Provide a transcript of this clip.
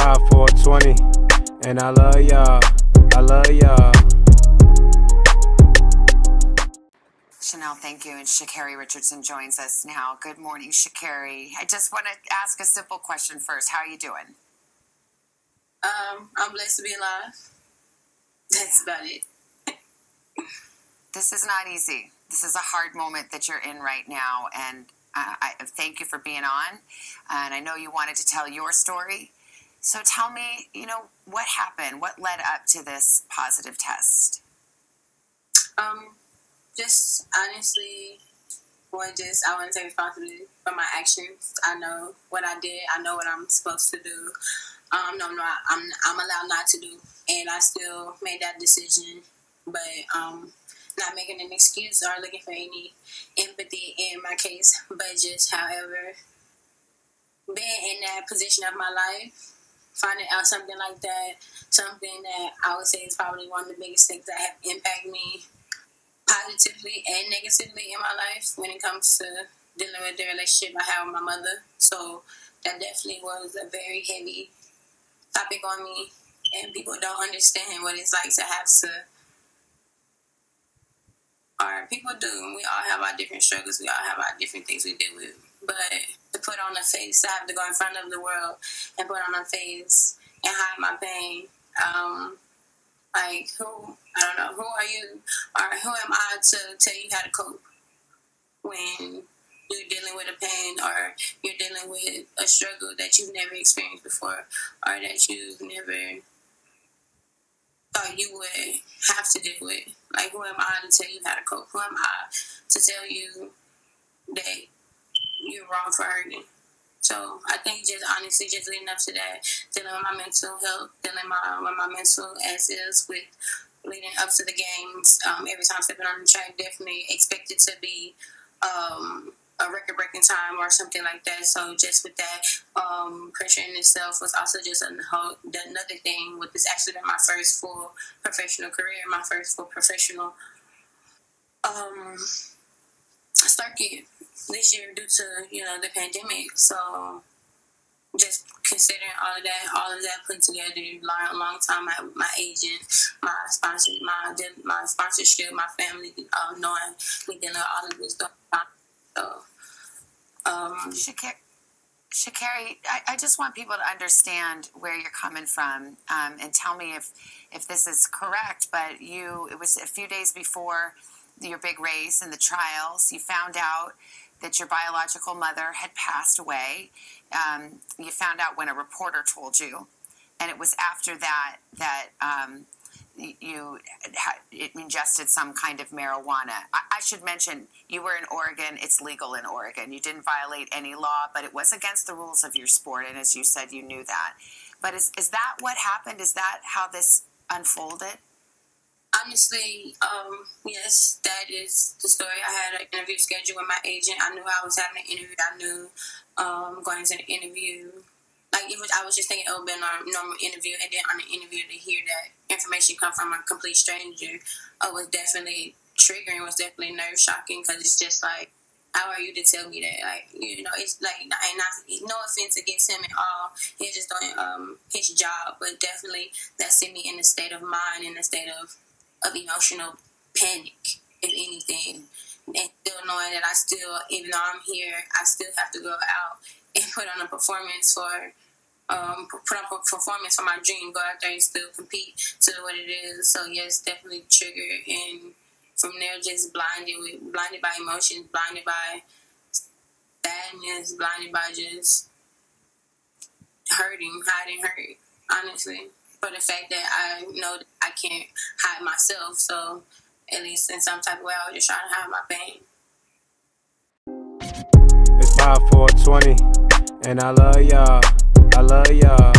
5/4/20, and I love y'all. I love y'all. Chanel, thank you. And Carri Richardson joins us now. Good morning, Carri. I just want to ask a simple question first. How are you doing? I'm blessed to be alive. That's about it. This is not easy. This is a hard moment that you're in right now, and I thank you for being on. And I know you wanted to tell your story. So tell me, what happened? What led up to this positive test? Just honestly, I want to take responsibility for my actions. I know what I did. I know what I'm supposed to do. I'm allowed not to do, and I still made that decision. But not making an excuse or looking for any empathy in my case, but just, however, being in that position of my life, finding out something like that, something that I would say is probably one of the biggest things that have impacted me positively and negatively in my life when it comes to dealing with the relationship I have with my mother. So that definitely was a very heavy topic on me, and people don't understand what it's like to have to, or people do. We all have our different struggles. We all have our different things we deal with. But to put on a face, I have to go in front of the world and put on a face and hide my pain. I don't know, who are you, or who am I to tell you how to cope when you're dealing with a pain, or you're dealing with a struggle that you've never experienced before, or that you've never thought you would have to deal with. Like, who am I to tell you how to cope? Who am I to tell you that you're wrong for hurting? So I think just honestly, just leading up to that, dealing with my mental health, dealing with my mental as is with leading up to the games, every time stepping on the track, definitely expected to be a record-breaking time or something like that. So just with that, pressure in itself was also just another thing. With this actually been my first full professional career, my first full professional circuit this year due to the pandemic. So just considering all of that put together, long time, my agent, my sponsor, my sponsorship, my family, knowing we dealing with all of this stuff. So, Carri, I just want people to understand where you're coming from, and tell me if this is correct. But it was a few days before your big race and the trials, you found out that your biological mother had passed away. You found out when a reporter told you, and it was after that you ingested some kind of marijuana. I should mention, you were in Oregon. It's legal in Oregon. You didn't violate any law, but it was against the rules of your sport, and as you said, you knew that. But is that what happened? Is that how this unfolded? Honestly, yes, that is the story. I had an interview scheduled with my agent. I knew I was having an interview. I knew going into the interview, I was just thinking it would be a normal interview, and then on the interview to hear that information come from a complete stranger was definitely triggering, was definitely nerve-shocking, because it's just like, how are you to tell me that? It's like, and no offense against him at all. He's just doing his job, but definitely that sent me in a state of mind, in a state of emotional panic, if anything. And still knowing that even though I'm here, I still have to go out and put on a performance for my dream, go out there and still compete to what it is. So yes, definitely triggered, and from there just blinded by emotions, blinded by sadness, blinded by just hiding hurt, honestly. For the fact that I know that I can't hide myself, so at least in some type of way, I was just trying to hide my pain. It's 5/4/20, and I love y'all. I love y'all.